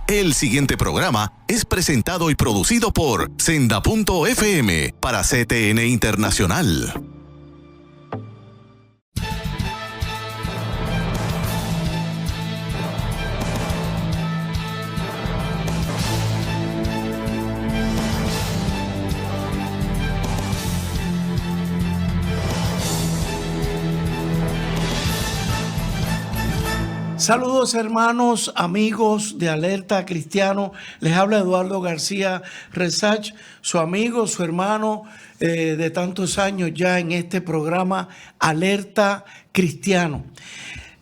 El siguiente programa es presentado y producido por Senda.fm para CTN Internacional. Saludos hermanos, amigos de Alerta Cristiano. Les habla Eduardo García Resach, su amigo, su hermano de tantos años ya en este programa Alerta Cristiano.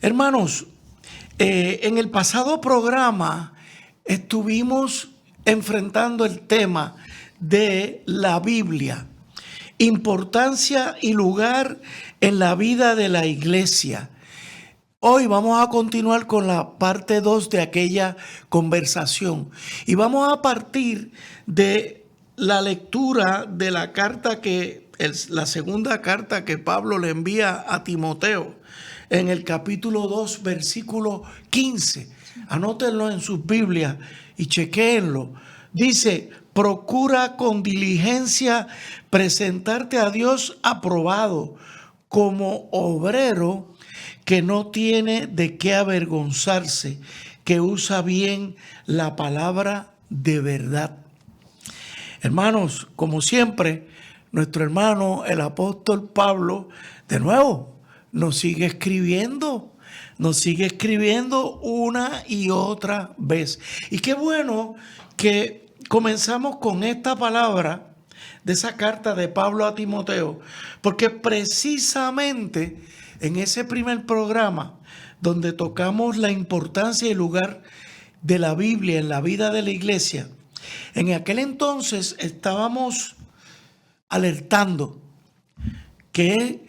Hermanos, en el pasado programa estuvimos enfrentando el tema de la Biblia, importancia y lugar en la vida de la iglesia. Hoy vamos a continuar con la parte 2 de aquella conversación y vamos a partir de la lectura de la carta la segunda carta que Pablo le envía a Timoteo en el capítulo 2, versículo 15. Anótenlo en sus Biblias y chequéenlo. Dice: procura con diligencia presentarte a Dios aprobado como obrero que no tiene de qué avergonzarse, que usa bien la palabra de verdad. Hermanos, como siempre, nuestro hermano, el apóstol Pablo, de nuevo, nos sigue escribiendo una y otra vez. Y qué bueno que comenzamos con esta palabra de esa carta de Pablo a Timoteo, porque precisamente en ese primer programa donde tocamos la importancia y lugar de la Biblia en la vida de la iglesia, en aquel entonces estábamos alertando que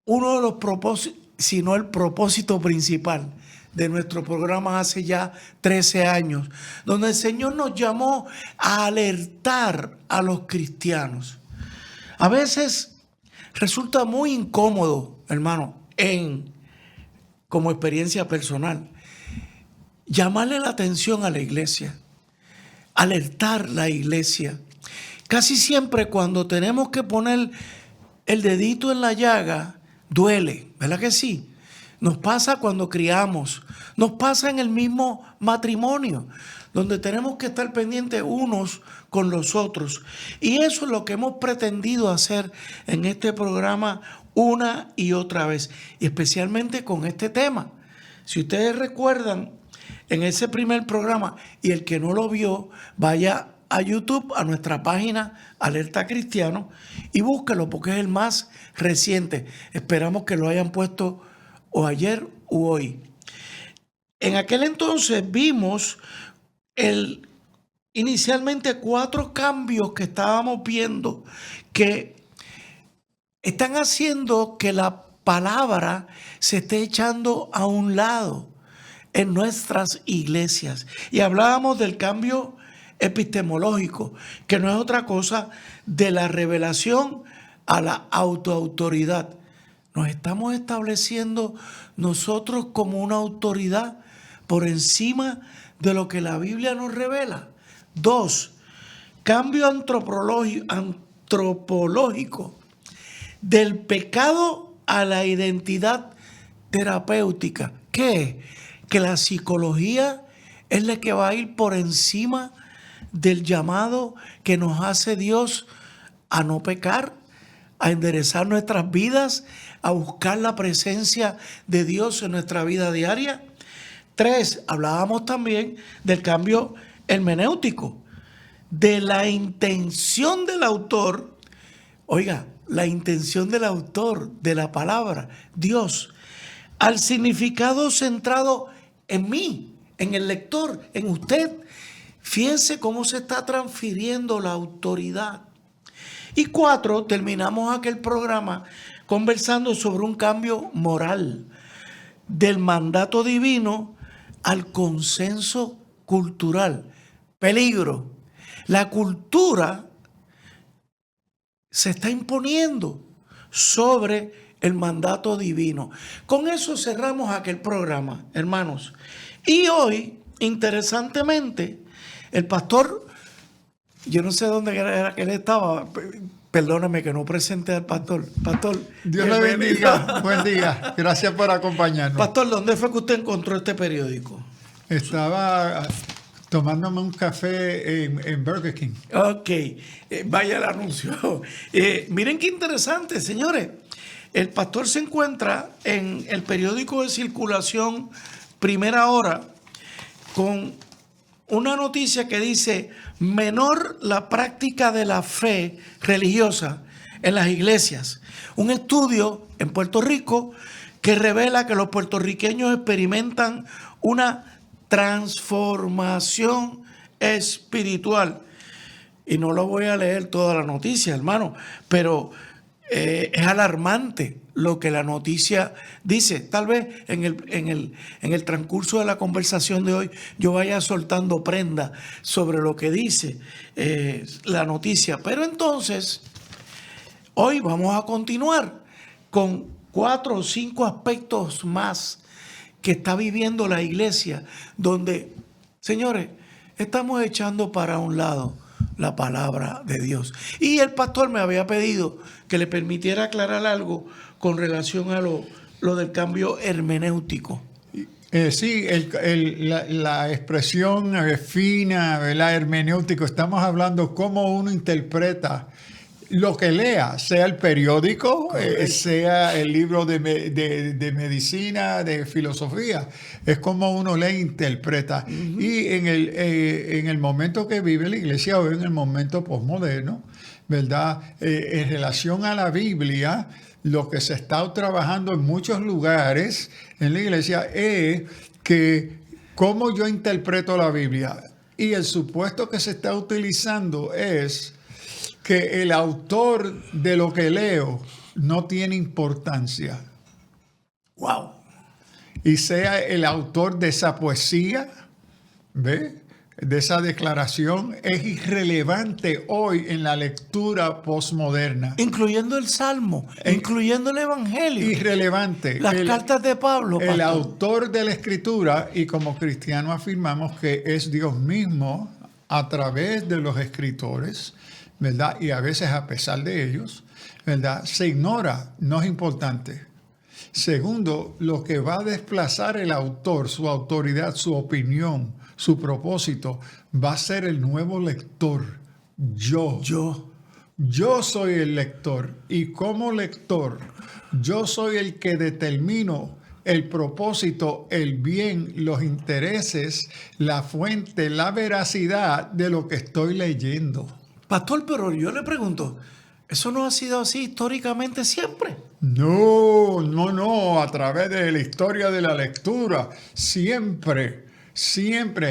uno de los propósitos, si no el propósito principal de nuestro programa hace ya 13 años, donde el Señor nos llamó a alertar a los cristianos. A veces resulta muy incómodo, hermano, como experiencia personal, llamarle la atención a la iglesia, alertar la iglesia. Casi siempre cuando tenemos que poner el dedito en la llaga, duele, ¿verdad que sí? Nos pasa cuando criamos, nos pasa en el mismo matrimonio, donde tenemos que estar pendientes unos con los otros. Y eso es lo que hemos pretendido hacer en este programa una y otra vez, y especialmente con este tema. Si ustedes recuerdan, en ese primer programa, y el que no lo vio, vaya a YouTube, a nuestra página Alerta Cristiano, y búsquelo porque es el más reciente. Esperamos que lo hayan puesto o ayer u hoy. En aquel entonces vimos inicialmente 4 cambios que estábamos viendo que están haciendo que la palabra se esté echando a un lado en nuestras iglesias. Y hablábamos del cambio epistemológico, que no es otra cosa de la revelación a la autoautoridad. Nos estamos estableciendo nosotros como una autoridad por encima de lo que la Biblia nos revela. 2, cambio antropológico del pecado a la identidad terapéutica. ¿Qué es? Que la psicología es la que va a ir por encima del llamado que nos hace Dios a no pecar, a enderezar nuestras vidas, a buscar la presencia de Dios en nuestra vida diaria. 3, hablábamos también del cambio hermenéutico, de la intención del autor. Oiga, la intención del autor de la palabra, Dios, al significado centrado en mí, en el lector, en usted. Fíjense cómo se está transfiriendo la autoridad. Y 4, terminamos aquel programa conversando sobre un cambio moral del mandato divino al consenso cultural. Peligro. La cultura se está imponiendo sobre el mandato divino. Con eso cerramos aquel programa, hermanos. Y hoy, interesantemente, el pastor, yo no sé dónde era que él estaba, perdóname que no presenté al pastor. Pastor, Dios le bendiga, buen día, gracias por acompañarnos. Pastor, ¿dónde fue que usted encontró este periódico? Estaba tomándome un café en Burger King. Ok, vaya el anuncio. Miren qué interesante, señores. El pastor se encuentra en el periódico de circulación Primera Hora con una noticia que dice: menor la práctica de la fe religiosa en las iglesias. Un estudio en Puerto Rico que revela que los puertorriqueños experimentan una transformación espiritual. Y no lo voy a leer toda la noticia, hermano, pero es alarmante lo que la noticia dice. Tal vez en el transcurso de la conversación de hoy yo vaya soltando prenda sobre lo que dice la noticia. Pero entonces, hoy vamos a continuar con 4 o 5 aspectos más que está viviendo la iglesia, donde, señores, estamos echando para un lado la palabra de Dios. Y el pastor me había pedido que le permitiera aclarar algo con relación a lo del cambio hermenéutico. Sí, la expresión fina, ¿verdad? Hermenéutico, estamos hablando cómo uno interpreta lo que lea, sea el periódico, sea el libro de medicina, de filosofía. Es como uno lee e interpreta. Uh-huh. Y en el momento que vive la iglesia hoy, en el momento posmoderno, ¿verdad? En relación a la Biblia, lo que se está trabajando en muchos lugares en la iglesia es que cómo yo interpreto la Biblia. Y el supuesto que se está utilizando es que el autor de lo que leo no tiene importancia. ¡Wow! Y sea el autor de esa poesía, ¿ve? De esa declaración, es irrelevante hoy en la lectura posmoderna. Incluyendo el Salmo, incluyendo el Evangelio. Irrelevante. Las cartas de Pablo. El autor de la Escritura, y como cristianos afirmamos que es Dios mismo a través de los escritores, ¿verdad? Y a veces a pesar de ellos, ¿verdad? Se ignora, no es importante. Segundo, lo que va a desplazar el autor, su autoridad, su opinión, su propósito, va a ser el nuevo lector. Yo soy el lector. Y como lector, yo soy el que determino el propósito, el bien, los intereses, la fuente, la veracidad de lo que estoy leyendo. Pastor, pero yo le pregunto, ¿eso no ha sido así históricamente siempre? No, a través de la historia de la lectura, siempre,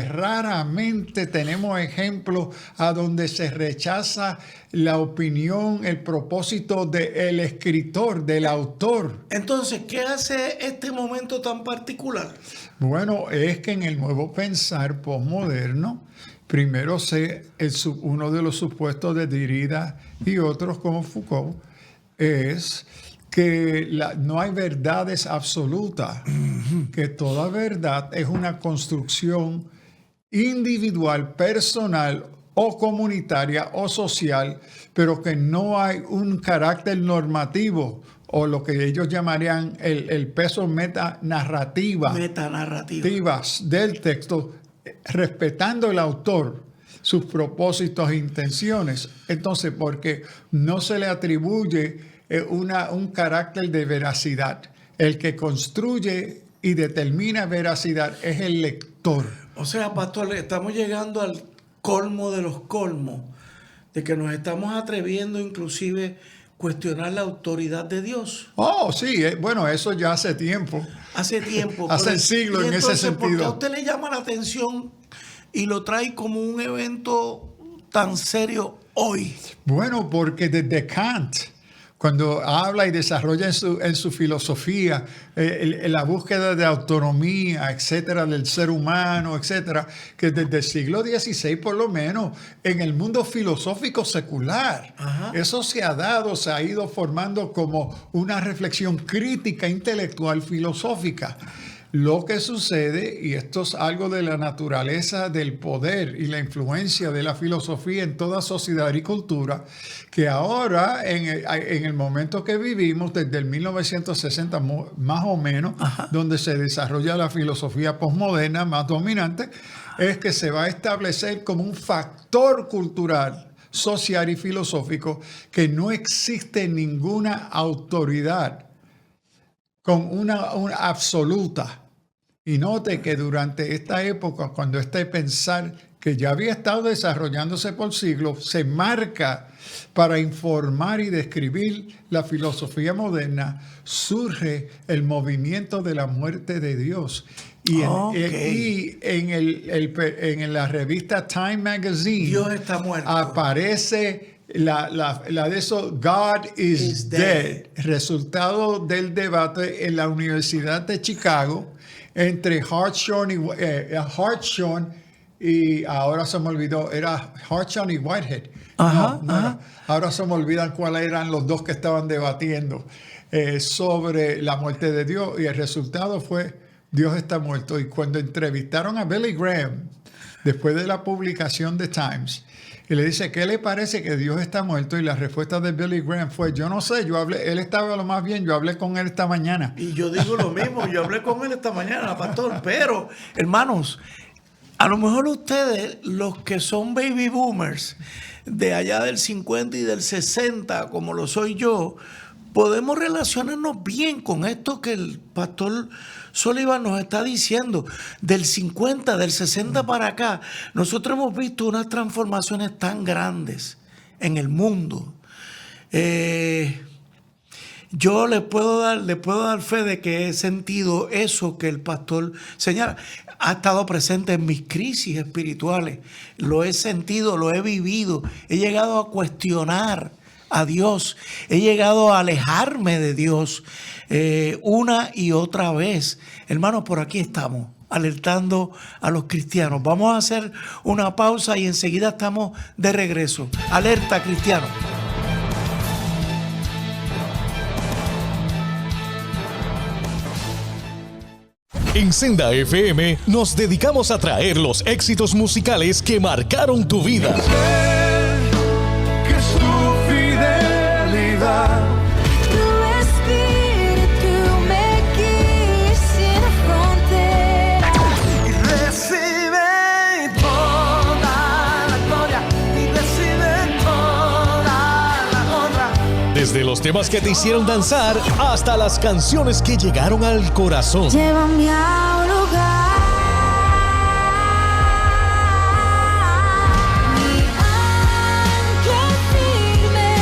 raramente tenemos ejemplos a donde se rechaza la opinión, el propósito del escritor, del autor. Entonces, ¿qué hace este momento tan particular? Bueno, es que en el nuevo pensar posmoderno, primero uno de los supuestos de Derrida y otros como Foucault es que no hay verdades absolutas, que toda verdad es una construcción individual, personal o comunitaria o social, pero que no hay un carácter normativo o lo que ellos llamarían el peso metanarrativas del texto, respetando el autor, sus propósitos e intenciones. Entonces, porque no se le atribuye un carácter de veracidad. El que construye y determina veracidad es el lector. O sea, pastor, estamos llegando al colmo de los colmos, de que nos estamos atreviendo inclusive cuestionar la autoridad de Dios. Oh, sí, bueno, eso ya hace tiempo. Hace tiempo. Hace siglos en ese sentido. ¿Por qué a usted le llama la atención y lo trae como un evento tan serio hoy? Bueno, porque desde Kant, cuando habla y desarrolla en su filosofía la búsqueda de autonomía, etcétera, del ser humano, etcétera, que desde el siglo XVI, por lo menos, en el mundo filosófico secular, eso se ha dado, se ha ido formando como una reflexión crítica, intelectual, filosófica. Lo que sucede, y esto es algo de la naturaleza del poder y la influencia de la filosofía en toda sociedad y cultura, que ahora, en el momento que vivimos, desde el 1960 más o menos, donde se desarrolla la filosofía posmoderna más dominante, es que se va a establecer como un factor cultural, social y filosófico, que no existe ninguna autoridad con una absoluta. Y note que durante esta época, cuando este pensar que ya había estado desarrollándose por siglos, se marca para informar y describir la filosofía moderna, surge el movimiento de la muerte de Dios. Y en la revista Time Magazine, Dios está muerto, aparece la de eso, God is dead, resultado del debate en la Universidad de Chicago entre Hartshorne y ahora se me olvidó, era Hartshorne y Whitehead. Ahora se me olvidan cuáles eran los dos que estaban debatiendo sobre la muerte de Dios, y el resultado fue Dios está muerto. Y cuando entrevistaron a Billy Graham después de la publicación de Times, y le dice, ¿qué le parece que Dios está muerto? Y la respuesta de Billy Graham fue, yo no sé, él estaba lo más bien, yo hablé con él esta mañana. Y yo digo lo mismo, yo hablé con él esta mañana, pastor. Pero, hermanos, a lo mejor ustedes, los que son baby boomers, de allá del 50 y del 60, como lo soy yo, podemos relacionarnos bien con esto que el pastor Sullivan nos está diciendo. Del 50, del 60 para acá, nosotros hemos visto unas transformaciones tan grandes en el mundo. Yo le puedo dar fe de que he sentido eso que el pastor señala. Ha estado presente en mis crisis espirituales. Lo he sentido, lo he vivido. He llegado a cuestionar a Dios. He llegado a alejarme de Dios una y otra vez. Hermanos, por aquí estamos, alertando a los cristianos. Vamos a hacer una pausa y enseguida estamos de regreso. Alerta, cristiano. En Senda FM nos dedicamos a traer los éxitos musicales que marcaron tu vida. Que su fidelidad, Tu espíritu me guía sin fronteras. y recibe toda la gloria, y recibe toda la honra. Desde los temas que te hicieron danzar hasta las canciones que llegaron al corazón. Llévame a un lugar. Mi ancla firme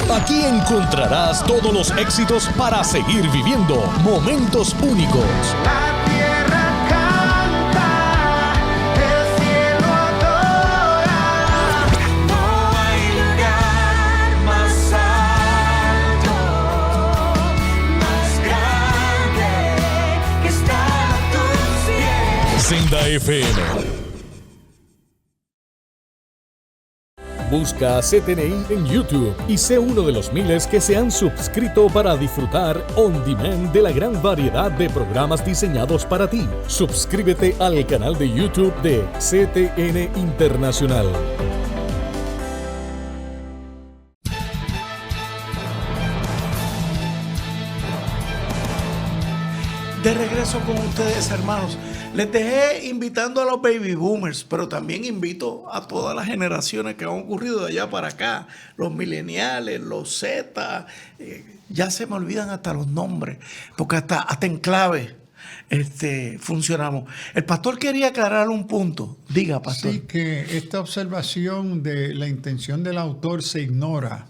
está. Aquí encontrarás todos los éxitos para seguir viviendo momentos únicos. La tierra canta, el cielo adora. No hay lugar más alto, más grande que estar a tus pies. Senda FM. Busca CTNI en YouTube y sé uno de los miles que se han suscrito para disfrutar on demand de la gran variedad de programas diseñados para ti. Suscríbete al canal de YouTube de CTN Internacional. De regreso con ustedes, hermanos. Les dejé invitando a los baby boomers, pero también invito a todas las generaciones que han ocurrido de allá para acá. Los millennials, los Z, ya se me olvidan hasta los nombres, porque hasta en clave funcionamos. El pastor quería aclarar un punto. Diga, pastor. Sí, que esta observación de la intención del autor se ignora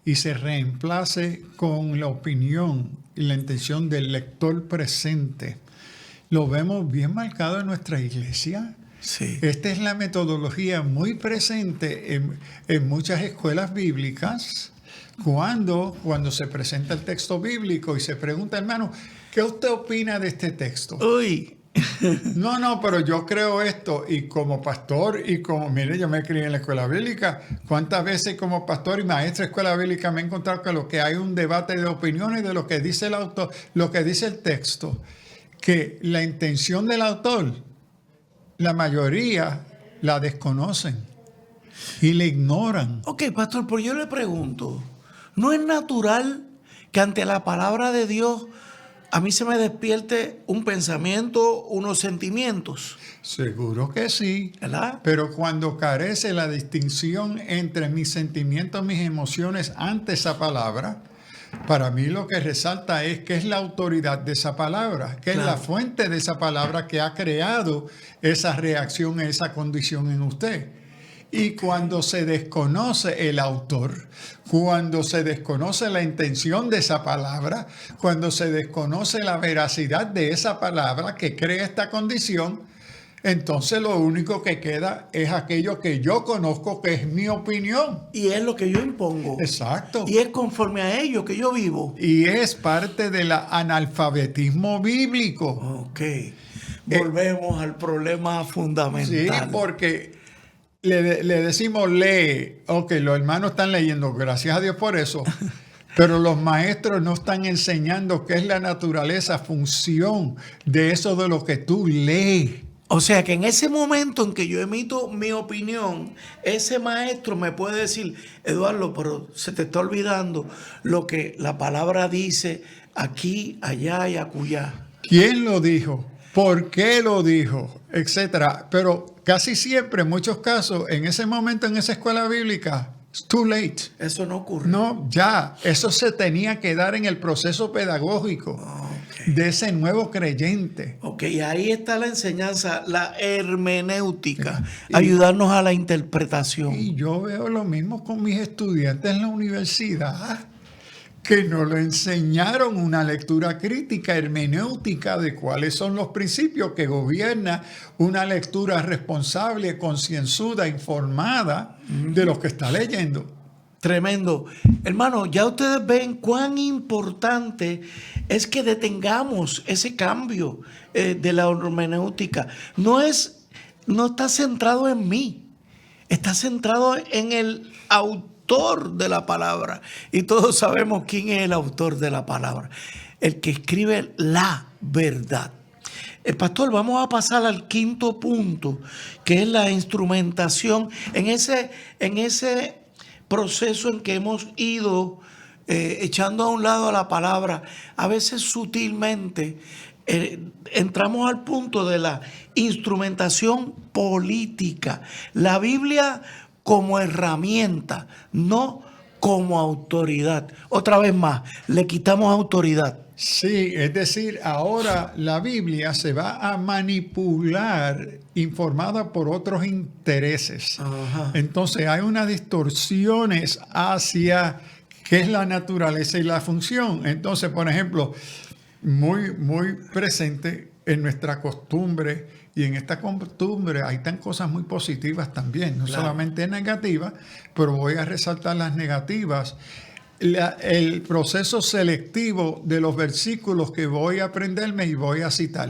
y se reemplace con la opinión y la intención del lector presente. Lo vemos bien marcado en nuestra iglesia. Sí. Esta es la metodología muy presente en muchas escuelas bíblicas, cuando se presenta el texto bíblico y se pregunta, hermano, ¿qué usted opina de este texto? Uy, No, pero yo creo esto, y como pastor, y como, mire, yo me crié en la escuela bíblica, ¿cuántas veces como pastor y maestro de escuela bíblica me he encontrado que lo que hay un debate de opiniones de lo que dice el autor, lo que dice el texto, que la intención del autor, la mayoría la desconocen y la ignoran? ok, pastor, pero yo le pregunto, ¿no es natural que ante la palabra de Dios a mí se me despierte un pensamiento, unos sentimientos? Seguro que sí, ¿Verdad? pero cuando carece la distinción entre mis sentimientos, mis emociones ante esa palabra, para mí lo que resalta es que es la autoridad de esa palabra, que es la fuente de esa palabra que ha creado esa reacción, esa condición en usted. Y cuando se desconoce el autor, cuando se desconoce la intención de esa palabra, cuando se desconoce la veracidad de esa palabra que crea esta condición, entonces lo único que queda es aquello que yo conozco, que es mi opinión. Y es lo que yo impongo. Exacto. Y es conforme a ello que yo vivo. Y es parte del analfabetismo bíblico. Ok. Volvemos al problema fundamental. Sí, porque le decimos lee. Ok, los hermanos están leyendo, gracias a Dios por eso. Pero los maestros no están enseñando qué es la naturaleza, función de eso de lo que tú lees. O sea que en ese momento en que yo emito mi opinión, ese maestro me puede decir, Eduardo, pero se te está olvidando lo que la palabra dice aquí, allá y acullá. ¿Quién lo dijo? ¿Por qué lo dijo? Etcétera. Pero casi siempre, en muchos casos, en ese momento, en esa escuela bíblica, it's too late. Eso no ocurre. No, ya, eso se tenía que dar en el proceso pedagógico de ese nuevo creyente. Ok, ahí está la enseñanza, la hermenéutica, ayudarnos a la interpretación. Y yo veo lo mismo con mis estudiantes en la universidad, que no le enseñaron una lectura crítica, hermenéutica de cuáles son los principios que gobiernan una lectura responsable, concienzuda, informada de lo que está leyendo. Tremendo. Hermano, ya ustedes ven cuán importante es que detengamos ese cambio de la hermenéutica. No está centrado en mí, está centrado en el autor de la palabra. Y todos sabemos quién es el autor de la palabra, el que escribe la verdad. Pastor, vamos a pasar al quinto punto, que es la instrumentación. En ese proceso en que hemos ido echando a un lado a la palabra, a veces sutilmente entramos al punto de la instrumentación política. La Biblia como herramienta, no como autoridad. Otra vez más, le quitamos autoridad. Sí, es decir, ahora la Biblia se va a manipular informada por otros intereses. Ajá. Entonces hay unas distorsiones hacia qué es la naturaleza y la función. Entonces, por ejemplo, muy, muy presente en nuestra costumbre, y en esta costumbre hay tan cosas muy positivas también, no solamente negativas, pero voy a resaltar las negativas. El proceso selectivo de los versículos que voy a aprenderme y voy a citar,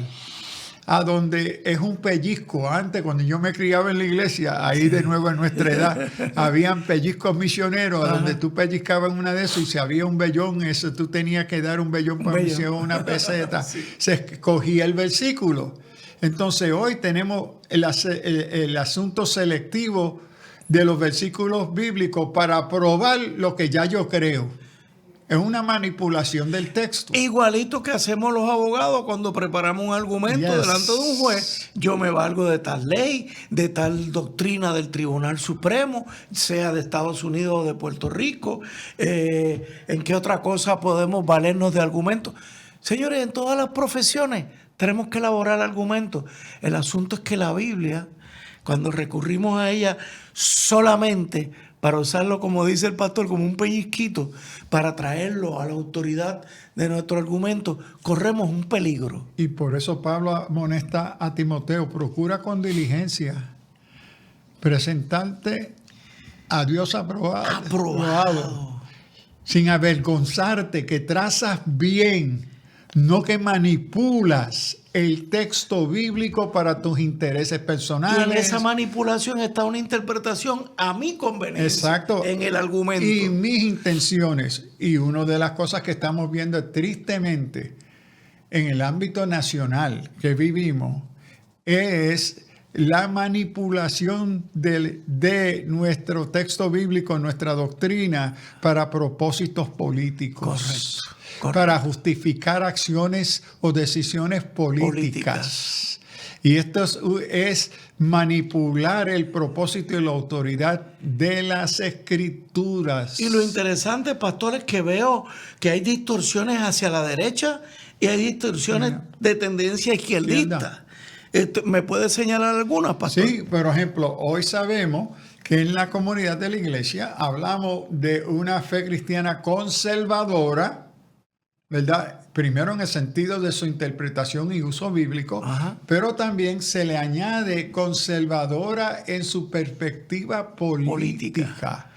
a donde es un pellizco. Antes, cuando yo me criaba en la iglesia, ahí de nuevo en nuestra edad, habían pellizcos misioneros, a donde tú pellizcabas una de esos y si había un vellón, eso tú tenías que dar un vellón para misión, una peseta. Se escogía el versículo. Entonces hoy tenemos el asunto selectivo de los versículos bíblicos para probar lo que ya yo creo. Es una manipulación del texto. Igualito que hacemos los abogados cuando preparamos un argumento delante de un juez. Yo me valgo de tal ley, de tal doctrina del Tribunal Supremo, sea de Estados Unidos o de Puerto Rico. ¿En qué otra cosa podemos valernos de argumentos? Señores, en todas las profesiones tenemos que elaborar argumentos. El asunto es que la Biblia, cuando recurrimos a ella solamente para usarlo, como dice el pastor, como un pellizquito, para traerlo a la autoridad de nuestro argumento, corremos un peligro. Y por eso Pablo amonesta a Timoteo, procura con diligencia presentarte a Dios aprobado. sin avergonzarte, que trazas bien, no que manipulas el texto bíblico para tus intereses personales. Y en esa manipulación está una interpretación a mi conveniencia. Exacto. En el argumento. Y mis intenciones. Y una de las cosas que estamos viendo tristemente en el ámbito nacional que vivimos es la manipulación de nuestro texto bíblico, nuestra doctrina, para propósitos políticos. Correcto. Para justificar acciones o decisiones políticas. Y esto es manipular el propósito y la autoridad de las Escrituras. Y lo interesante, pastor, es que veo que hay distorsiones hacia la derecha y hay distorsiones de tendencia izquierdista. ¿Me puede señalar algunas, pastor? Sí, por ejemplo, hoy sabemos que en la comunidad de la iglesia hablamos de una fe cristiana conservadora, ¿verdad? Primero en el sentido de su interpretación y uso bíblico, pero también se le añade conservadora en su perspectiva política.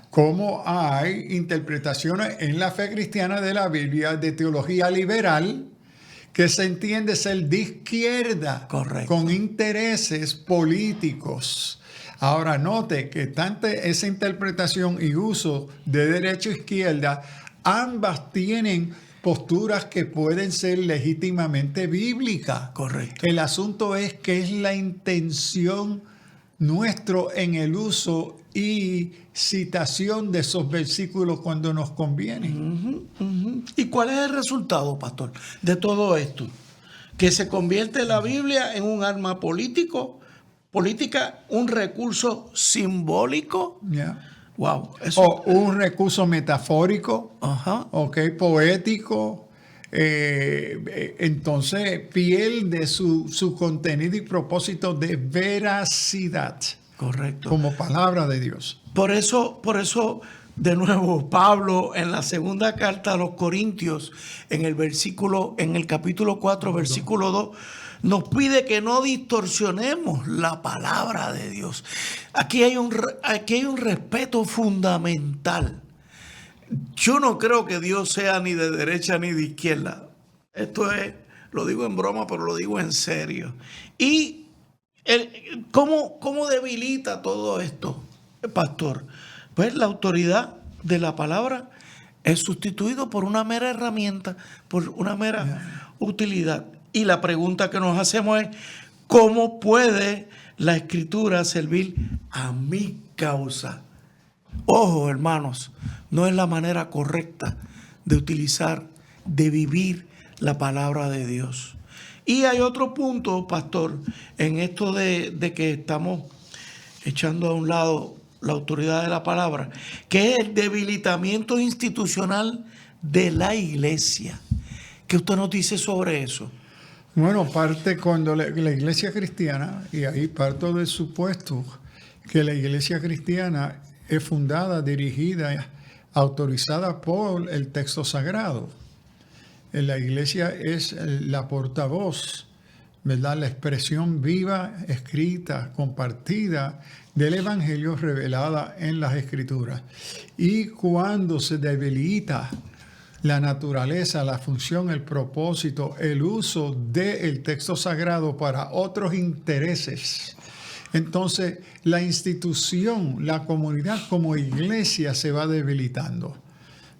Como hay interpretaciones en la fe cristiana de la Biblia de teología liberal que se entiende ser de izquierda, con intereses políticos. Ahora note que tanto esa interpretación y uso de derecha e izquierda, ambas tienen posturas que pueden ser legítimamente bíblicas. Correcto. El asunto es que es la intención nuestro en el uso y citación de esos versículos cuando nos conviene. ¿Y cuál es el resultado, pastor, de todo esto? Que se convierte la Biblia en un arma política, un recurso simbólico. Yeah. Wow. Eso, O un recurso metafórico, okay, poético. Entonces pierde su contenido y propósito de veracidad. correcto. Como palabra de Dios. Por eso, de nuevo, Pablo en la segunda carta a los Corintios, en el capítulo 4, versículo 2, nos pide que no distorsionemos la palabra de Dios. Aquí hay un respeto fundamental. Yo no creo que Dios sea ni de derecha ni de izquierda. Esto es, lo digo en broma, pero lo digo en serio. Y ¿cómo debilita todo esto, pastor? Pues la autoridad de la palabra es sustituido por una mera herramienta, por una mera utilidad. Y la pregunta que nos hacemos es, ¿cómo puede la Escritura servir a mi causa? Ojo, hermanos, no es la manera correcta de utilizar, de vivir la palabra de Dios. Y hay otro punto, pastor, en esto de que estamos echando a un lado la autoridad de la palabra, que es el debilitamiento institucional de la iglesia. ¿Qué usted nos dice sobre eso? Bueno, parte cuando la iglesia cristiana, y ahí parto del supuesto que la iglesia cristiana es fundada, dirigida, autorizada por el texto sagrado. La iglesia es la portavoz, ¿verdad? La expresión viva, escrita, compartida del evangelio revelada en las escrituras. Y cuando se debilita la naturaleza, la función, el propósito, el uso del texto sagrado para otros intereses, entonces la institución, la comunidad como iglesia se va debilitando,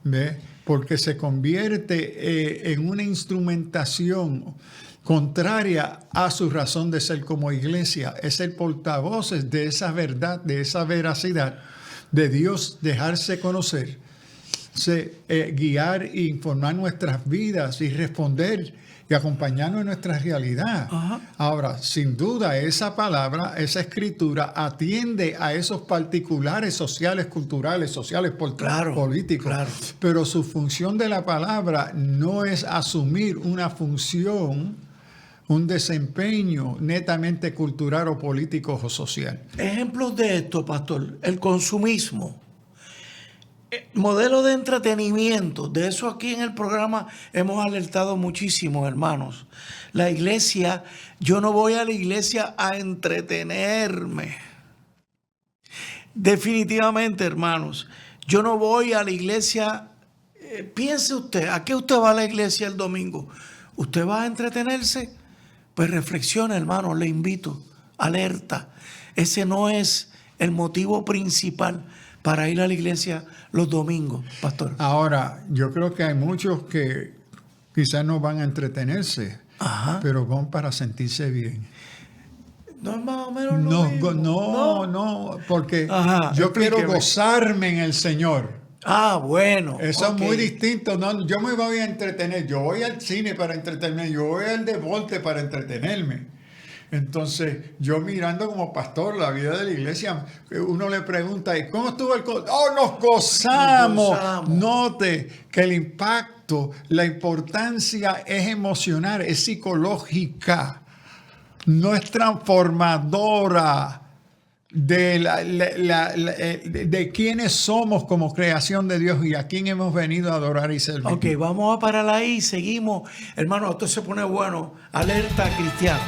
¿ve? Porque se convierte en una instrumentación contraria a su razón de ser como iglesia. Es el portavoces de esa verdad, de esa veracidad de Dios, dejarse conocer, guiar e informar nuestras vidas y responder y acompañarnos en nuestra realidad. Ahora, sin duda, esa palabra, esa escritura atiende a esos particulares sociales, culturales, sociales, políticos. Claro. Pero su función de la palabra no es asumir una función, un desempeño netamente cultural o político o social. Ejemplos de esto, pastor, el consumismo. Modelo de entretenimiento, de eso aquí en el programa hemos alertado muchísimo, hermanos. La iglesia, yo no voy a la iglesia a entretenerme. Definitivamente, hermanos, yo no voy a la iglesia piense usted, ¿a qué usted va a la iglesia el domingo? ¿Usted va a entretenerse? Pues reflexione, hermano, le invito, alerta. Ese no es el motivo principal para ir a la iglesia los domingos, pastor. Ahora, yo creo que hay muchos que quizás no van a entretenerse, Ajá. pero van para sentirse bien. No es más o menos lo mismo. No, porque Ajá, yo quiero explíqueme. gozarme en el Señor. Ah, bueno. Eso ok. es muy distinto. No, yo me voy a entretener. Yo voy al cine para entretenerme. Yo voy al deporte para entretenerme. Entonces, yo mirando como pastor la vida de la iglesia, uno le pregunta, ¿y cómo estuvo el culto? ¡Oh, nos gozamos! Nos gozamos. Note que el impacto, la importancia es emocional, es psicológica, no es transformadora de quiénes somos como creación de Dios y a quién hemos venido a adorar y servir. Ok, vamos a parar ahí y seguimos. Hermano, esto se pone bueno. Alerta cristiana.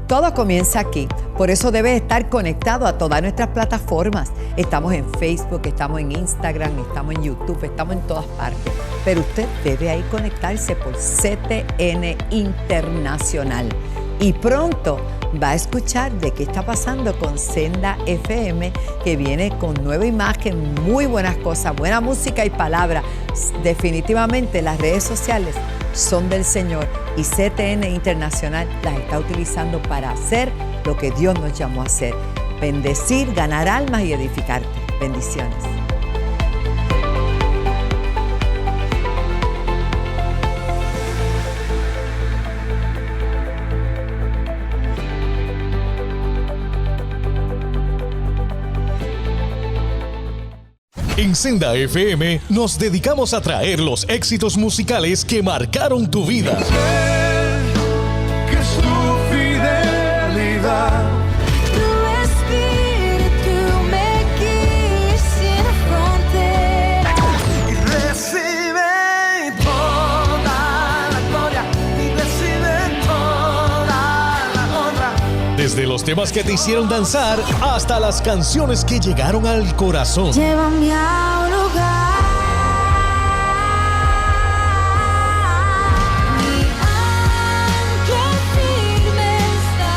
Todo comienza aquí, por eso debes estar conectado a todas nuestras plataformas. Estamos en Facebook, estamos en Instagram, estamos en YouTube, estamos en todas partes. Pero usted debe ahí conectarse por CTN Internacional. Y pronto va a escuchar de qué está pasando con Senda FM, que viene con nueva imagen, muy buenas cosas, buena música y palabra. Definitivamente las redes sociales son del Señor y CTN Internacional las está utilizando para hacer lo que Dios nos llamó a hacer: bendecir, ganar almas y edificarte. Bendiciones. En Senda FM nos dedicamos a traer los éxitos musicales que marcaron tu vida. Que su fidelidad Tu espíritu me guía sin fronteras. y recibe toda la gloria y recibe toda la honra. Desde los temas que te hicieron danzar hasta las canciones que llegaron al corazón. Llévame a un lugar. Mi ancla firme está.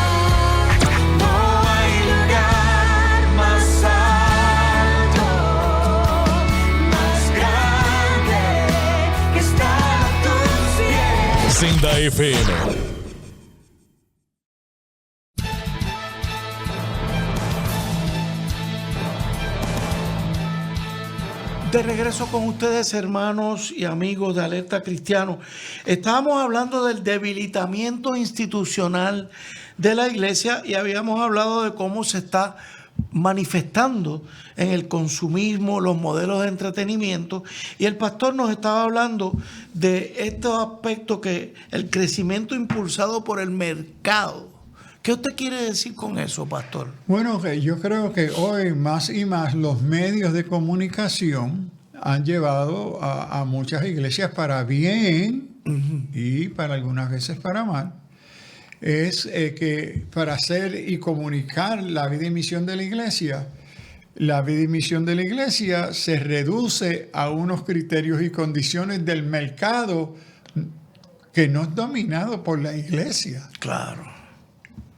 No hay lugar más alto, más grande que estar a tus pies. Senda FM. De regreso con ustedes, hermanos y amigos de Alerta Cristiano. Estábamos hablando del debilitamiento institucional de la iglesia y habíamos hablado de cómo se está manifestando en el consumismo, los modelos de entretenimiento, y el pastor nos estaba hablando de estos aspectos, que el crecimiento impulsado por el mercado. ¿Qué usted quiere decir con eso, pastor? Bueno, yo creo que hoy más y más los medios de comunicación han llevado a muchas iglesias para bien y para algunas veces para mal. Es que para hacer y comunicar la vida y misión de la iglesia se reduce a unos criterios y condiciones del mercado que no es dominado por la iglesia. Claro.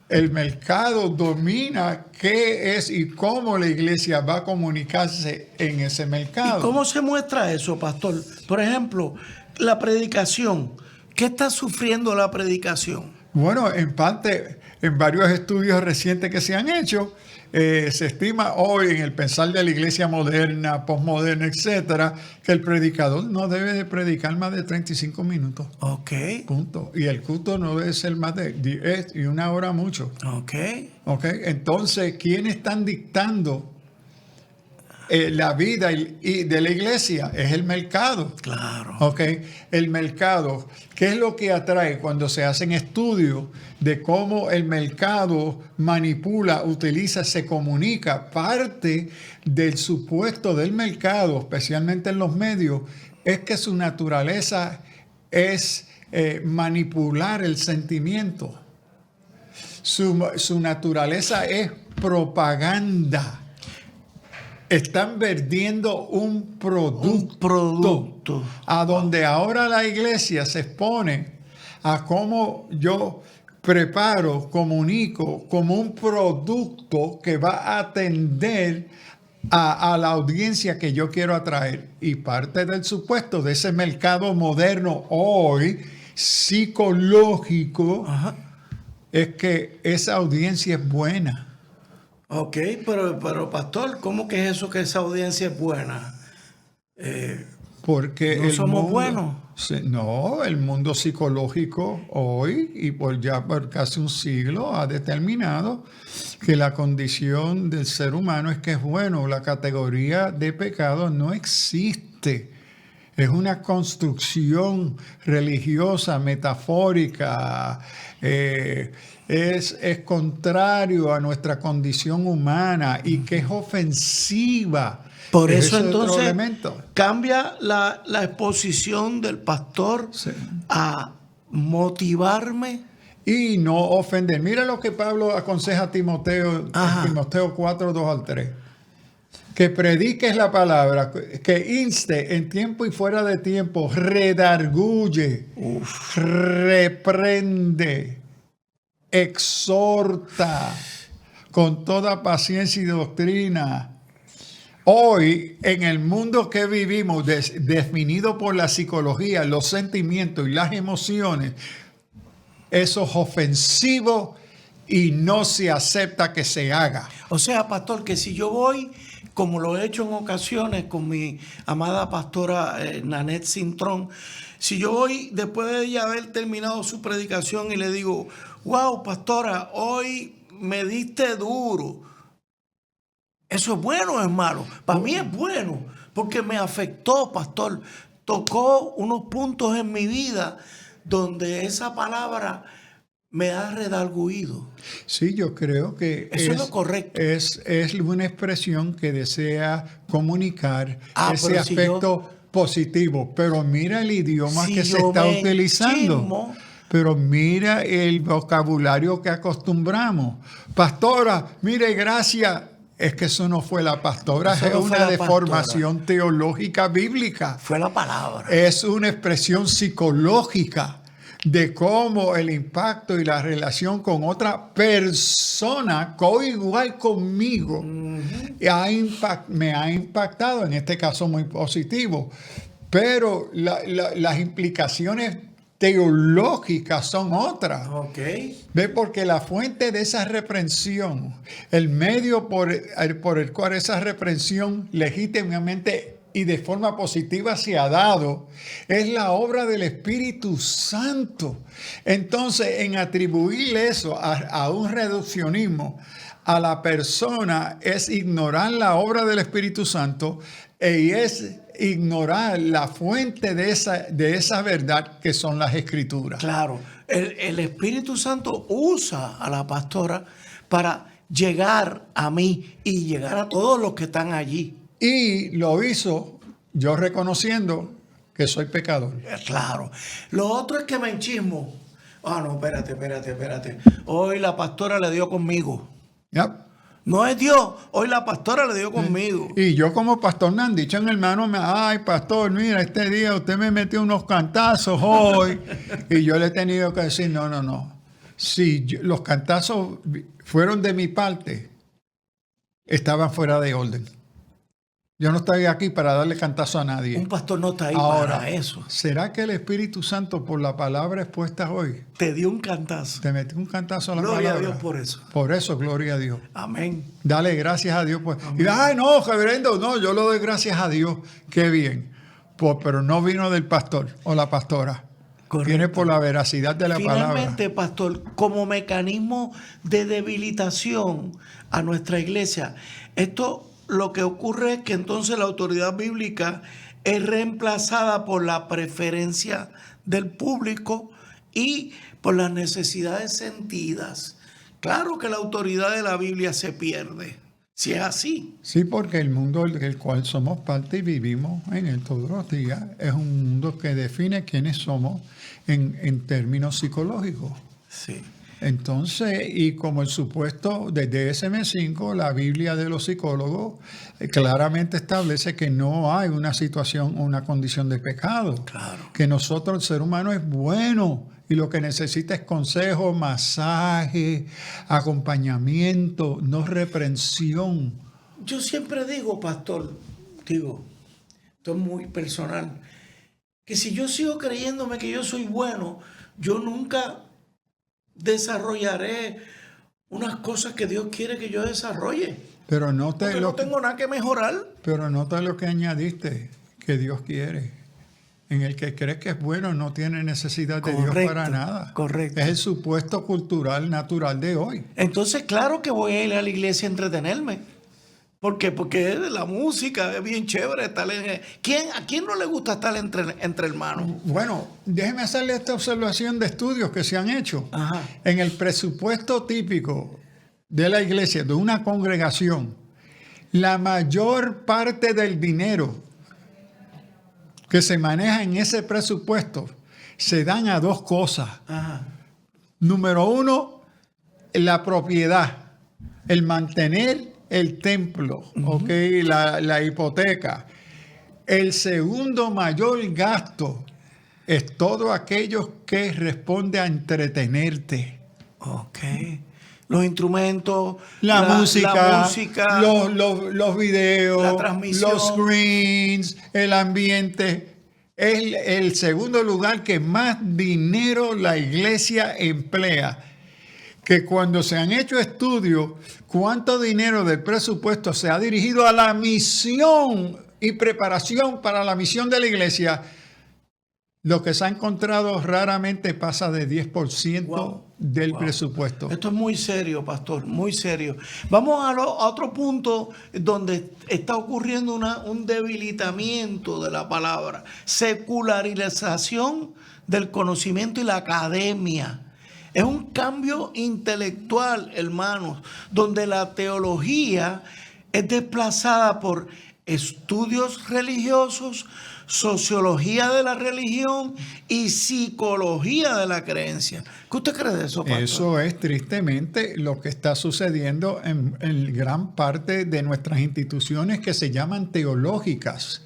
El mercado domina qué es y cómo la iglesia va a comunicarse en ese mercado. ¿Y cómo se muestra eso, pastor? Por ejemplo, la predicación. ¿Qué está sufriendo la predicación? Bueno, en parte, en varios estudios recientes que se han hecho, se estima hoy en el pensar de la iglesia moderna, posmoderna, etcétera, que el predicador no debe de predicar más de 35 minutos. Ok. Punto. Y el culto no debe ser más de 10 y una hora mucho. Ok. ¿Ok? Entonces, ¿quiénes están dictando la vida y de la iglesia? Es el mercado. Claro. ¿Ok? El mercado. ¿Qué es lo que atrae cuando se hacen estudios de cómo el mercado manipula, utiliza, se comunica? Parte del supuesto del mercado, especialmente en los medios, es que su naturaleza es manipular el sentimiento. Su naturaleza es propaganda. Están vendiendo un producto. Un producto. A donde ahora la iglesia se expone a cómo yo preparo, comunico como un producto que va a atender a la audiencia que yo quiero atraer. Y parte del supuesto de ese mercado moderno hoy, psicológico, es que esa audiencia es buena. Ok, pero pastor, ¿cómo que es eso que esa audiencia es buena? Porque ¿No somos buenos? No, el mundo psicológico hoy y por casi un siglo ha determinado que la condición del ser humano es que es bueno. La categoría de pecado no existe. Es una construcción religiosa, metafórica, es contrario a nuestra condición humana y que es ofensiva. Por eso Ese es otro entonces elemento. cambia la exposición del pastor a motivarme. Y no ofender. Mira lo que Pablo aconseja a Timoteo, en Timoteo 4, 2 al 3. Que prediques la palabra, que inste en tiempo y fuera de tiempo, redarguye, reprende, exhorta con toda paciencia y doctrina. Hoy, en el mundo que vivimos, definido por la psicología, los sentimientos y las emociones, eso es ofensivo y no se acepta que se haga. O sea, pastor, que si yo voy, como lo he hecho en ocasiones con mi amada pastora Nanette Cintrón, si yo voy después de ella haber terminado su predicación y le digo, wow, pastora, hoy me diste duro. ¿Eso es bueno o es malo? Para mí es bueno, porque me afectó, pastor. Tocó unos puntos en mi vida donde esa palabra me ha redarguido. Sí, yo creo que eso es lo correcto. Es una expresión que desea comunicar ese aspecto positivo. Pero mira el idioma que se está utilizando. Pero mira el vocabulario que acostumbramos. Pastora, mire, gracias. Es que eso no fue la pastora, es una deformación teológica bíblica. Fue la palabra. Es una expresión psicológica de cómo el impacto y la relación con otra persona coigual conmigo me ha impactado, en este caso muy positivo. Pero las implicaciones teológicas son otras. ¿Ve? Porque la fuente de esa reprensión, el medio por el cual esa reprensión legítimamente y de forma positiva se ha dado, es la obra del Espíritu Santo. Entonces, en atribuir eso a un reduccionismo a la persona es ignorar la obra del Espíritu Santo y es ignorar la fuente de esa verdad que son las Escrituras. Claro, el Espíritu Santo usa a la pastora para llegar a mí y llegar a todos los que están allí. Y lo hizo yo reconociendo que soy pecador. Claro. Lo otro es que me enchismo. No, espérate. Hoy la pastora le dio conmigo. Yep. No es Dios, hoy la pastora le dio conmigo. Y yo como pastor me han dicho en hermano, ay pastor, mira, este día usted me metió unos cantazos hoy. Y yo le he tenido que decir, no. Si los cantazos fueron de mi parte, estaban fuera de orden. Yo no estoy aquí para darle cantazo a nadie. Un pastor no está ahí para eso. ¿Será que el Espíritu Santo, por la palabra expuesta hoy, te dio un cantazo? Te metió un cantazo a la palabra. Gloria a Dios por eso. Por eso, gloria a Dios. Amén. Dale gracias a Dios. Pues. Y ay, no, reverendo, no, yo le doy gracias a Dios. Qué bien. Pues, pero no vino del pastor o la pastora. Correcto. Viene por la veracidad de la palabra. Finalmente, pastor, como mecanismo de debilitación a nuestra iglesia, esto lo que ocurre es que entonces la autoridad bíblica es reemplazada por la preferencia del público y por las necesidades sentidas. Claro que la autoridad de la Biblia se pierde, si es así. Sí, porque el mundo del cual somos parte y vivimos en él todos los días es un mundo que define quiénes somos en términos psicológicos. Sí. Entonces, y como el supuesto de DSM-5, la Biblia de los psicólogos claramente establece que no hay una situación o una condición de pecado. Claro. Que nosotros, el ser humano, es bueno y lo que necesita es consejo, masaje, acompañamiento, no reprensión. Yo siempre digo, pastor, esto es muy personal, que si yo sigo creyéndome que yo soy bueno, yo nunca desarrollaré unas cosas que Dios quiere que yo desarrolle. Pero nota Porque no tengo nada que mejorar. Pero nota lo que añadiste, que Dios quiere. En el que crees que es bueno no tiene necesidad de Dios para nada. Correcto. Es el supuesto cultural natural de hoy. Entonces, claro que voy a ir a la iglesia a entretenerme. ¿Por qué? Porque la música es bien chévere. ¿A quién no le gusta estar entre hermanos? Bueno, déjeme hacerle esta observación de estudios que se han hecho. Ajá. En el presupuesto típico de la iglesia, de una congregación, la mayor parte del dinero que se maneja en ese presupuesto se dan a dos cosas. Ajá. Número uno, la propiedad, el mantener el templo, ¿ok? La hipoteca. El segundo mayor gasto es todo aquello que responde a entretenerte. Ok. Los instrumentos, La música, música, los videos, la transmisión. los screens, el ambiente. Es el segundo lugar que más dinero la iglesia emplea. Que cuando se han hecho estudios, cuánto dinero del presupuesto se ha dirigido a la misión y preparación para la misión de la iglesia, lo que se ha encontrado raramente pasa de 10% del presupuesto. Esto es muy serio, pastor, muy serio. Vamos a otro punto donde está ocurriendo un debilitamiento de la palabra. Secularización del conocimiento y la academia. Es un cambio intelectual, hermanos, donde la teología es desplazada por estudios religiosos, sociología de la religión y psicología de la creencia. ¿Qué usted cree de eso, pastor? Eso es tristemente lo que está sucediendo en gran parte de nuestras instituciones que se llaman teológicas.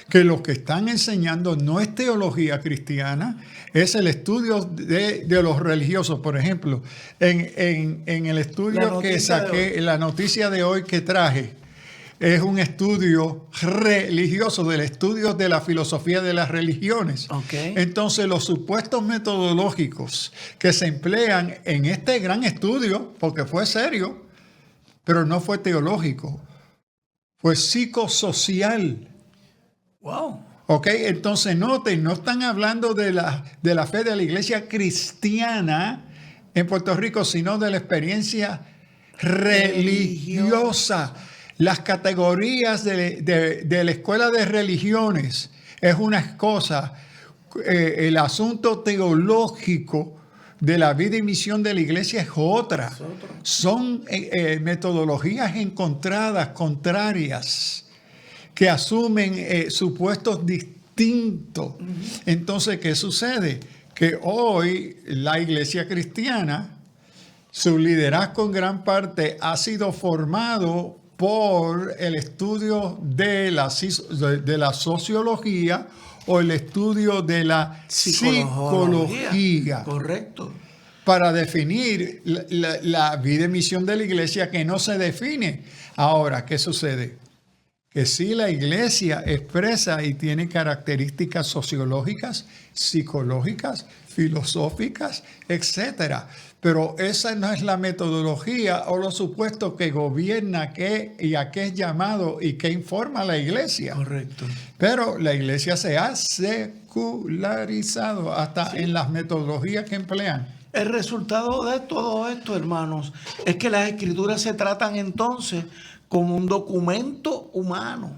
Que lo que están enseñando no es teología cristiana, es el estudio de los religiosos. Por ejemplo, en el estudio que saqué, la noticia de hoy que traje, es un estudio religioso, del estudio de la filosofía de las religiones. Okay. Entonces, los supuestos metodológicos que se emplean en este gran estudio, porque fue serio, pero no fue teológico, fue psicosocial. Wow. Ok, entonces noten, no están hablando de la fe de la iglesia cristiana en Puerto Rico, sino de la experiencia religiosa. Las categorías de la escuela de religiones es una cosa, el asunto teológico de la vida y misión de la iglesia es otra. Son metodologías encontradas, contrarias, que asumen supuestos distintos. Entonces, ¿qué sucede? Que hoy la iglesia cristiana, su liderazgo en gran parte ha sido formado por el estudio de la sociología o el estudio de la psicología. Correcto. Para definir la vida y misión de la iglesia, que no se define. Ahora, ¿qué sucede? Que sí, la iglesia expresa y tiene características sociológicas, psicológicas, filosóficas, etcétera. Pero esa no es la metodología o lo supuesto que gobierna qué y a qué es llamado y qué informa la iglesia. Correcto. Pero la iglesia se ha secularizado hasta en las metodologías que emplean. El resultado de todo esto, hermanos, es que las escrituras se tratan entonces como un documento humano,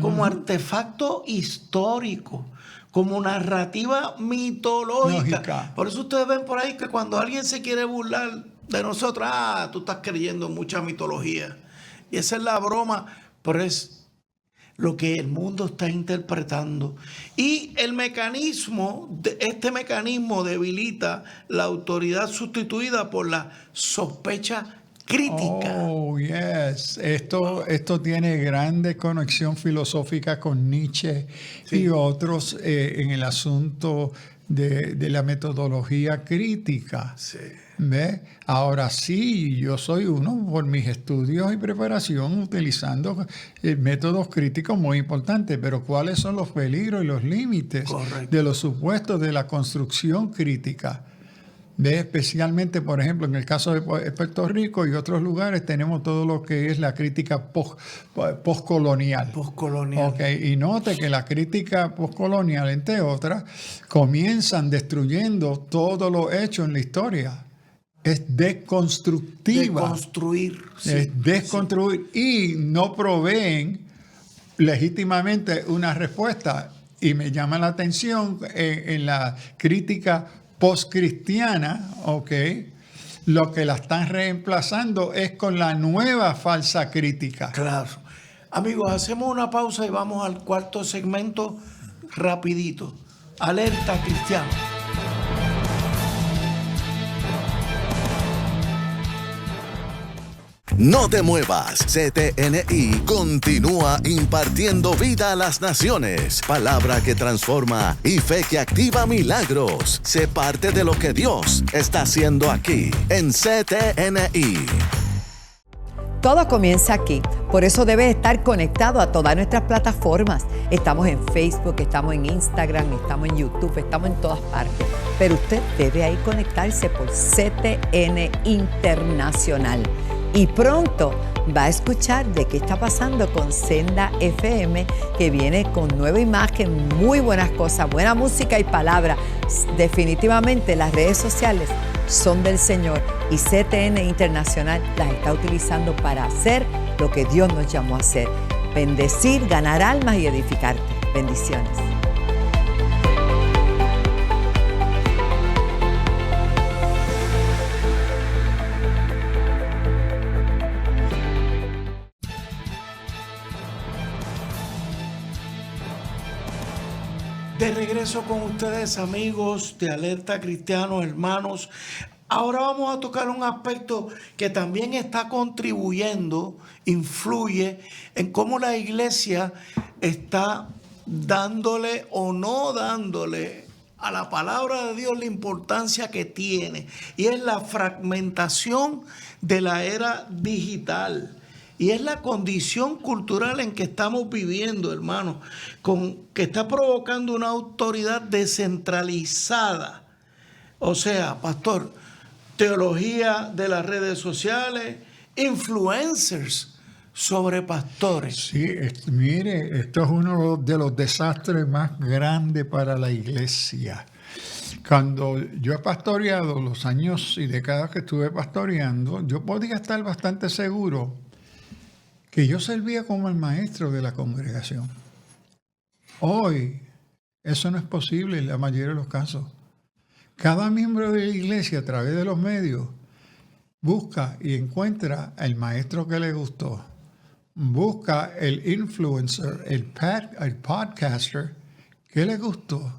como artefacto histórico, como narrativa mitológica. Lógica. Por eso ustedes ven por ahí que cuando alguien se quiere burlar de nosotros, tú estás creyendo en mucha mitología. Y esa es la broma, pero es lo que el mundo está interpretando. Y el mecanismo, este mecanismo debilita la autoridad sustituida por la sospecha crítica. Oh, yes. Esto tiene grande conexión filosófica con Nietzsche y otros en el asunto de la metodología crítica. Sí. ¿Ve? Ahora sí, yo soy uno por mis estudios y preparación utilizando métodos críticos muy importantes, pero ¿cuáles son los peligros y los límites Correcto. de los supuestos de la construcción crítica? ¿Ve? Especialmente, por ejemplo, en el caso de Puerto Rico y otros lugares tenemos todo lo que es la crítica postcolonial. Postcolonial. Ok, y note que la crítica postcolonial, entre otras, comienzan destruyendo todo lo hecho en la historia. Es desconstructiva. Deconstruir. Sí. Es desconstruir y no proveen legítimamente una respuesta. Y me llama la atención en la crítica postcristiana, ok, lo que la están reemplazando es con la nueva falsa crítica. Claro. Amigos, hacemos una pausa y vamos al cuarto segmento rapidito. Alerta cristiano. No te muevas, CTNI continúa impartiendo vida a las naciones, palabra que transforma y fe que activa milagros. Sé parte de lo que Dios está haciendo aquí en CTNI. Todo comienza aquí, por eso debes estar conectado a todas nuestras plataformas. Estamos en Facebook, estamos en Instagram, estamos en YouTube, estamos en todas partes. Pero usted debe ahí conectarse por CTN Internacional. Y pronto va a escuchar de qué está pasando con Senda FM, que viene con nueva imagen, muy buenas cosas, buena música y palabra. Definitivamente las redes sociales son del Señor y CTN Internacional las está utilizando para hacer lo que Dios nos llamó a hacer. Bendecir, ganar almas y edificarte. Bendiciones. De regreso con ustedes, amigos de Alerta Cristiano, hermanos. Ahora vamos a tocar un aspecto que también está contribuyendo, influye en cómo la iglesia está dándole o no dándole a la palabra de Dios la importancia que tiene. Y es la fragmentación de la era digital. Y es la condición cultural en que estamos viviendo, hermanos, que está provocando una autoridad descentralizada. O sea, pastor, teología de las redes sociales, influencers sobre pastores. Sí, mire, esto es uno de los desastres más grandes para la iglesia. Cuando yo he pastoreado, los años y décadas que estuve pastoreando, yo podía estar bastante seguro que yo servía como el maestro de la congregación. Hoy, eso no es posible en la mayoría de los casos. Cada miembro de la iglesia, a través de los medios, busca y encuentra el maestro que le gustó. Busca el influencer, el podcaster que le gustó.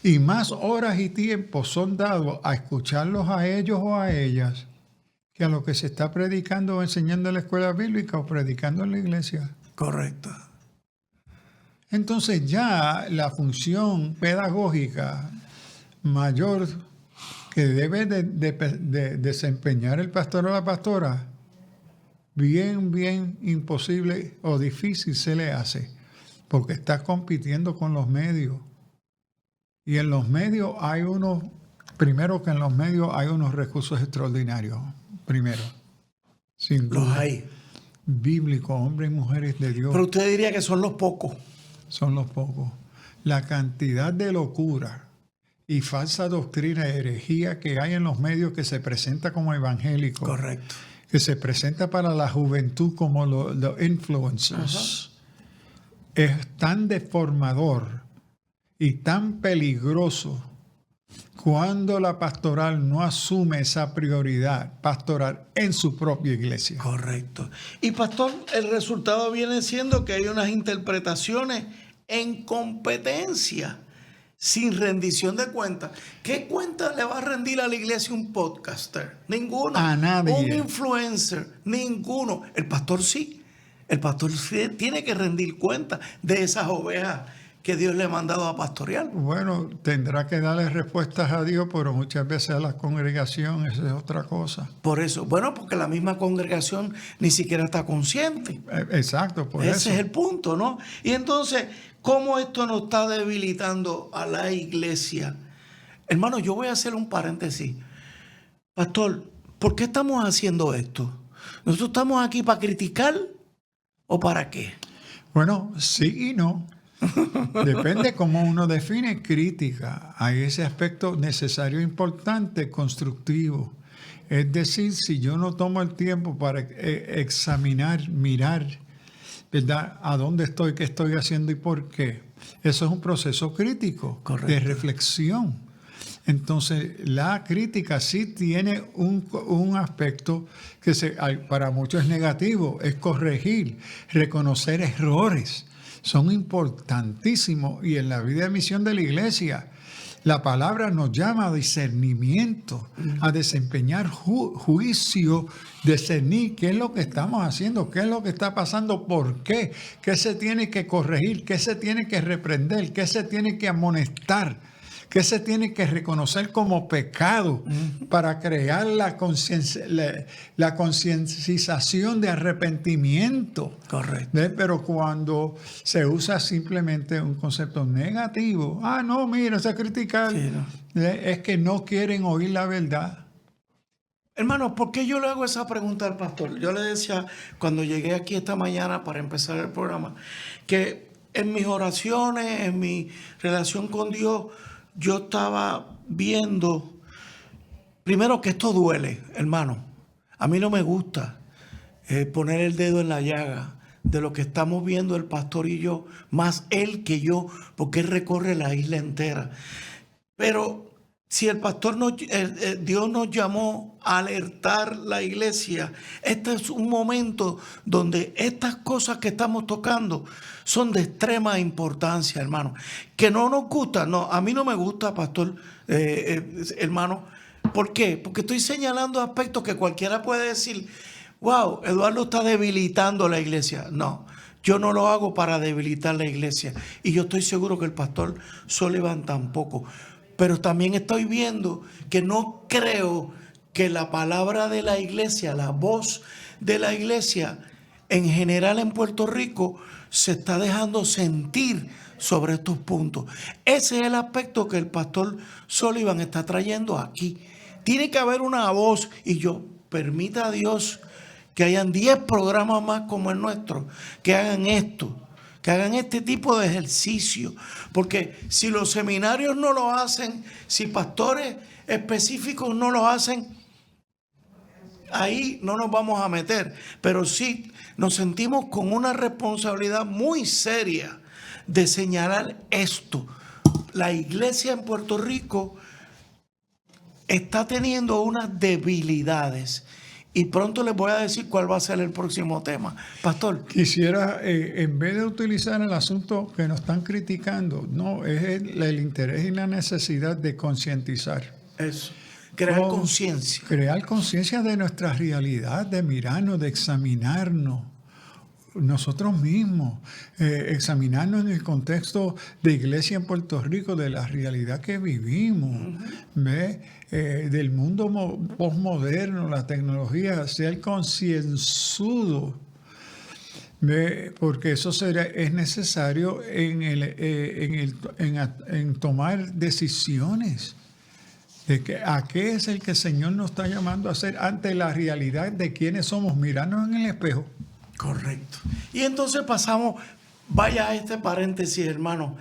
Y más horas y tiempo son dados a escucharlos a ellos o a ellas que a lo que se está predicando o enseñando en la escuela bíblica o predicando en la iglesia. Correcto. Entonces ya la función pedagógica mayor que debe de desempeñar el pastor o la pastora, bien imposible o difícil se le hace, porque está compitiendo con los medios. Y en los medios hay unos recursos extraordinarios. Primero, sin duda. Los hay. Bíblicos, hombres y mujeres de Dios. Pero usted diría que son los pocos. Son los pocos. La cantidad de locura y falsa doctrina, herejía que hay en los medios que se presenta como evangélico. Correcto. Que se presenta para la juventud como los influencers. Es tan deformador y tan peligroso cuando la pastoral no asume esa prioridad pastoral en su propia iglesia. Correcto. Y pastor, el resultado viene siendo que hay unas interpretaciones en competencia, sin rendición de cuentas. ¿Qué cuenta le va a rendir a la iglesia un podcaster? Ninguno. A nadie. Un influencer, ninguno. El pastor sí. El pastor sí tiene que rendir cuenta de esas ovejas que Dios le ha mandado a pastorear. Bueno, tendrá que darle respuestas a Dios, pero muchas veces a la congregación, esa es otra cosa. Por eso, bueno, porque la misma congregación ni siquiera está consciente. Exacto, por eso. Ese es el punto, ¿no? Y entonces, ¿cómo esto nos está debilitando a la iglesia? Hermano, yo voy a hacer un paréntesis. Pastor, ¿por qué estamos haciendo esto? ¿Nosotros estamos aquí para criticar o para qué? Bueno, sí y no. Depende cómo uno define crítica. Hay ese aspecto necesario, importante, constructivo. Es decir, si yo no tomo el tiempo para examinar, mirar, ¿verdad?, a dónde estoy, qué estoy haciendo y por qué. Eso es un proceso crítico. Correcto. De reflexión. Entonces, la crítica sí tiene un aspecto que para muchos es negativo, es corregir, reconocer errores. Son importantísimos, y en la vida de misión de la iglesia, la palabra nos llama a discernimiento, a desempeñar juicio, discernir qué es lo que estamos haciendo, qué es lo que está pasando, por qué se tiene que corregir, qué se tiene que reprender, qué se tiene que amonestar, qué se tiene que reconocer como pecado para crear la concienciación de arrepentimiento. Correcto. Pero cuando se usa simplemente un concepto negativo, no, mira, se critica, sí, no. Es que no quieren oír la verdad. Hermano, ¿por qué yo le hago esa pregunta al pastor? Yo le decía cuando llegué aquí esta mañana para empezar el programa, que en mis oraciones, en mi relación con Dios, yo estaba viendo, primero, que esto duele, hermano. A mí no me gusta poner el dedo en la llaga de lo que estamos viendo el pastor y yo, más él que yo, porque él recorre la isla entera. Pero si el pastor, Dios nos llamó a alertar la iglesia, este es un momento donde estas cosas que estamos tocando son de extrema importancia, hermano. Que no nos gusta, no, a mí no me gusta, pastor, hermano. ¿Por qué? Porque estoy señalando aspectos que cualquiera puede decir, wow, Eduardo está debilitando la iglesia. No, yo no lo hago para debilitar la iglesia. Y yo estoy seguro que el pastor Sullivan tampoco. Pero también estoy viendo que no creo que la palabra de la iglesia, la voz de la iglesia en general en Puerto Rico se está dejando sentir sobre estos puntos. Ese es el aspecto que el pastor Sullivan está trayendo aquí. Tiene que haber una voz, y yo, permita a Dios que hayan 10 programas más como el nuestro, que hagan esto, que hagan este tipo de ejercicio. Porque si los seminarios no lo hacen, si pastores específicos no lo hacen, ahí no nos vamos a meter. Pero sí nos sentimos con una responsabilidad muy seria de señalar esto. La iglesia en Puerto Rico está teniendo unas debilidades. Y pronto les voy a decir cuál va a ser el próximo tema. Pastor. Quisiera, en vez de utilizar el asunto que nos están criticando, no, es el interés y la necesidad de concientizar. Eso. Crear conciencia. Crear conciencia de nuestra realidad, de mirarnos, de examinarnos nosotros mismos, examinarnos en el contexto de iglesia en Puerto Rico, de la realidad que vivimos, del mundo postmoderno, la tecnología, ser concienzudo, porque eso es necesario en tomar decisiones. ¿A qué es el que el Señor nos está llamando a hacer ante la realidad de quiénes somos? Mirarnos en el espejo. Correcto. Y entonces pasamos, vaya a este paréntesis, hermano,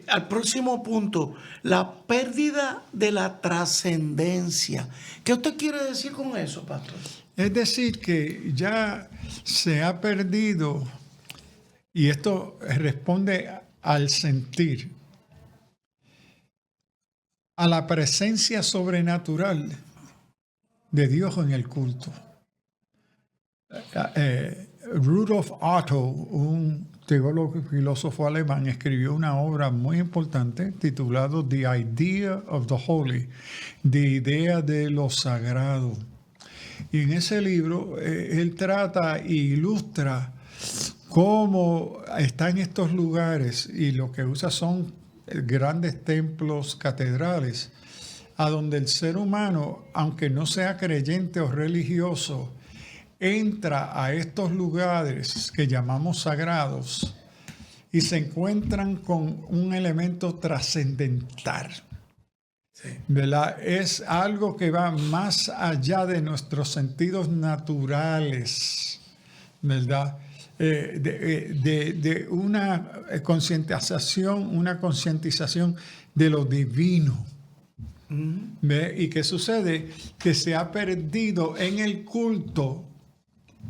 al próximo punto, la pérdida de la trascendencia. ¿Qué usted quiere decir con eso, pastor? Es decir, que ya se ha perdido, y esto responde al sentir, a la presencia sobrenatural de Dios en el culto. Rudolf Otto, un teólogo y filósofo alemán, escribió una obra muy importante titulado The Idea of the Holy, de idea de lo sagrado. Y en ese libro él trata e ilustra cómo están estos lugares, y lo que usa son grandes templos, catedrales, a donde el ser humano, aunque no sea creyente o religioso, entra a estos lugares que llamamos sagrados y se encuentran con un elemento trascendental. ¿Verdad? Es algo que va más allá de nuestros sentidos naturales, ¿verdad? De una concientización de lo divino. ¿Ve? ¿Y qué sucede? Que se ha perdido en el culto,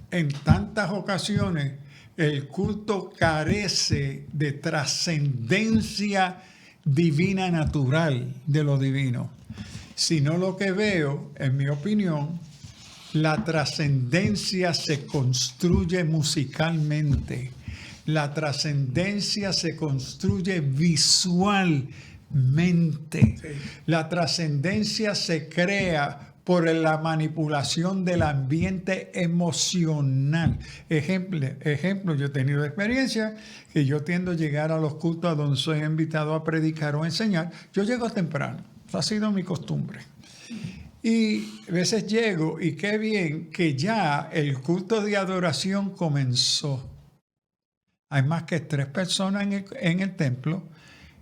en tantas ocasiones, el culto carece de trascendencia divina natural de lo divino. Sino lo que veo, en mi opinión, la trascendencia se construye musicalmente. La trascendencia se construye visualmente. La trascendencia se crea por la manipulación del ambiente emocional. Ejemplo, yo he tenido experiencia que yo tiendo a llegar a los cultos a donde soy invitado a predicar o a enseñar. Yo llego temprano, eso ha sido mi costumbre. Y a veces llego y qué bien que ya el culto de adoración comenzó. Hay más que 3 personas en el templo,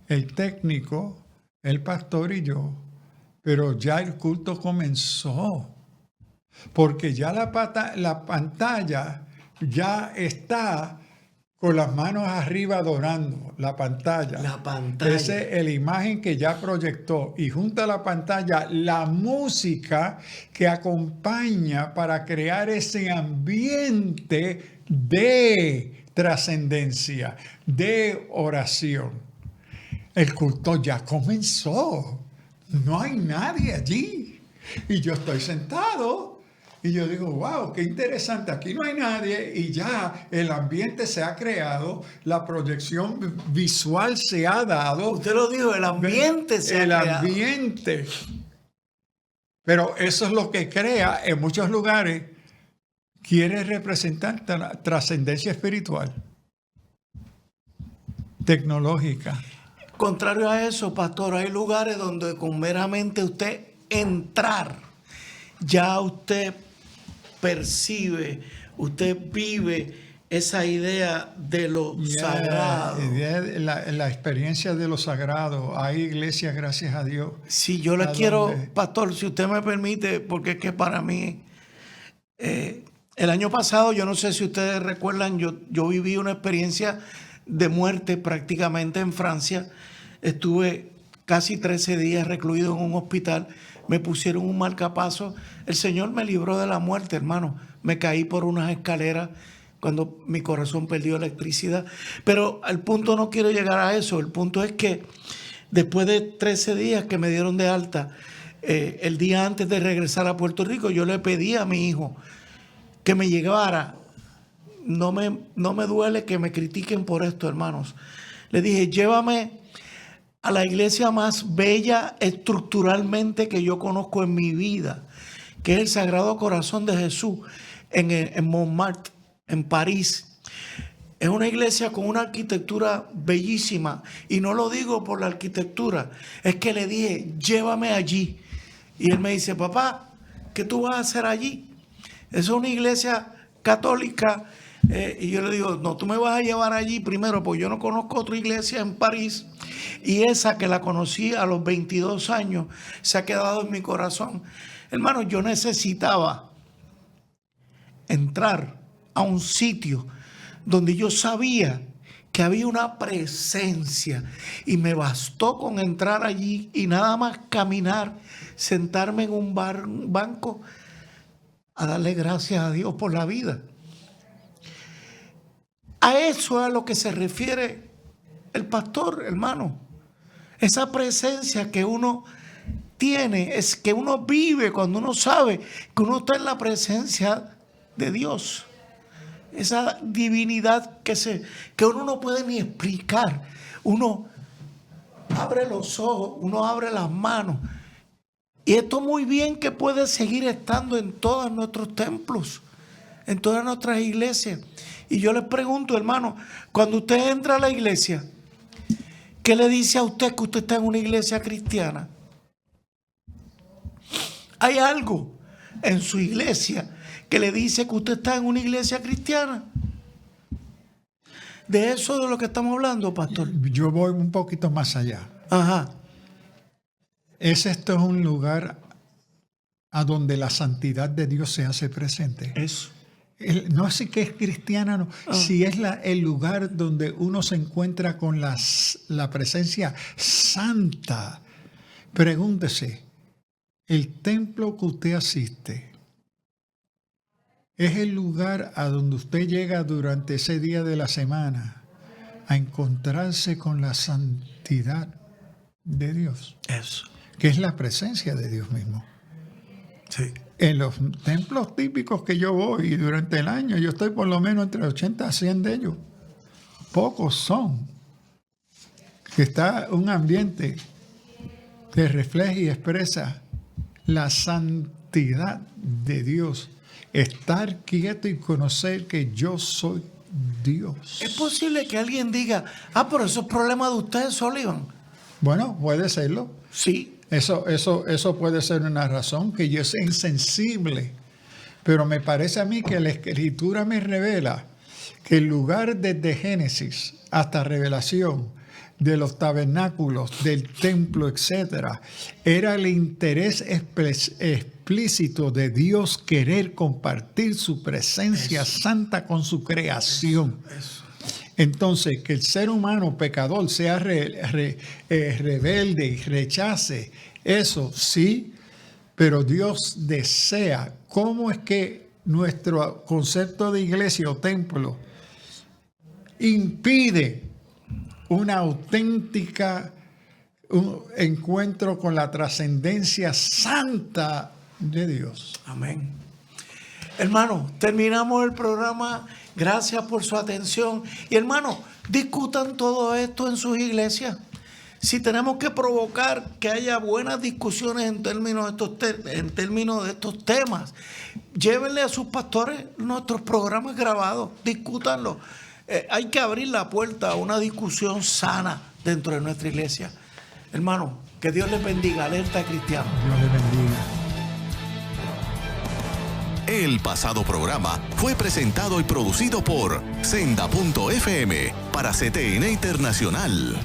el técnico, el pastor y yo, pero ya el culto comenzó. Porque ya la pantalla ya está con las manos arriba adorando la pantalla. La pantalla. Esa es la imagen que ya proyectó. Y junto a la pantalla, la música que acompaña para crear ese ambiente de trascendencia, de oración. El culto ya comenzó. No hay nadie allí. Y yo estoy sentado. Y yo digo, wow, qué interesante, aquí no hay nadie y ya el ambiente se ha creado, la proyección visual se ha dado. Usted lo dijo, el ambiente se ha creado. El ambiente. Pero eso es lo que crea en muchos lugares, quiere representar trascendencia espiritual, tecnológica. Contrario a eso, pastor, hay lugares donde con meramente usted entrar, ya usted percibe, usted vive esa idea de lo sagrado. La experiencia de lo sagrado. Hay iglesias, gracias a Dios. Si yo le quiero, pastor, si usted me permite, porque es que para mí, el año pasado, yo no sé si ustedes recuerdan, yo viví una experiencia de muerte prácticamente en Francia. Estuve casi 13 días recluido en un hospital. Me pusieron un marcapaso. El Señor me libró de la muerte, hermano. Me caí por unas escaleras cuando mi corazón perdió electricidad. Pero al punto no quiero llegar a eso. El punto es que después de 13 días que me dieron de alta, el día antes de regresar a Puerto Rico, yo le pedí a mi hijo que me llevara. No me duele que me critiquen por esto, hermanos. Le dije, llévame a la iglesia más bella estructuralmente que yo conozco en mi vida, que es el Sagrado Corazón de Jesús en Montmartre, en París. Es una iglesia con una arquitectura bellísima, y no lo digo por la arquitectura, es que le dije, llévame allí. Y él me dice, papá, ¿qué tú vas a hacer allí? Es una iglesia católica. Y yo le digo, no, tú me vas a llevar allí primero, porque yo no conozco otra iglesia en París. Y esa que la conocí a los 22 años se ha quedado en mi corazón. Hermano, yo necesitaba entrar a un sitio donde yo sabía que había una presencia. Y me bastó con entrar allí y nada más caminar, sentarme en un banco a darle gracias a Dios por la vida. A eso es a lo que se refiere el pastor, hermano. Esa presencia que uno tiene, es que uno vive cuando uno sabe que uno está en la presencia de Dios. Esa divinidad que uno no puede ni explicar. Uno abre los ojos, uno abre las manos. Y esto muy bien que puede seguir estando en todos nuestros templos, en todas nuestras iglesias. Y yo les pregunto, hermano, cuando usted entra a la iglesia, ¿qué le dice a usted que usted está en una iglesia cristiana? ¿Hay algo en su iglesia que le dice que usted está en una iglesia cristiana? De eso de lo que estamos hablando, pastor. Yo voy un poquito más allá. Ajá. Esto es un lugar a donde la santidad de Dios se hace presente. Eso. No es que es cristiana, no. Si es el lugar donde uno se encuentra con la presencia santa. Pregúntese, ¿el templo que usted asiste es el lugar a donde usted llega durante ese día de la semana a encontrarse con la santidad de Dios? Eso. Que es la presencia de Dios mismo. Sí. En los templos típicos que yo voy durante el año, yo estoy por lo menos entre 80 a 100 de ellos. Pocos son. Que está un ambiente que refleja y expresa la santidad de Dios. Estar quieto y conocer que yo soy Dios. Es posible que alguien diga, pero eso es problema de ustedes, Sullivan. Bueno, puede serlo. Sí. Eso puede ser una razón, que yo sea insensible. Pero me parece a mí que la Escritura me revela que el lugar desde Génesis hasta Revelación, de los tabernáculos, del templo, etcétera, era el interés explícito de Dios querer compartir su presencia santa con su creación. Entonces, que el ser humano pecador sea rebelde y rechace, eso sí, pero Dios desea. ¿Cómo es que nuestro concepto de iglesia o templo impide un encuentro con la trascendencia santa de Dios? Amén. Hermano, terminamos el programa. Gracias por su atención. Y hermano, discutan todo esto en sus iglesias. Si tenemos que provocar que haya buenas discusiones en términos de estos temas, llévenle a sus pastores nuestros programas grabados, discútanlo. Hay que abrir la puerta a una discusión sana dentro de nuestra iglesia. Hermano, que Dios les bendiga. Alerta Cristiano. Dios les bendiga. El pasado programa fue presentado y producido por Senda.fm para CTN Internacional.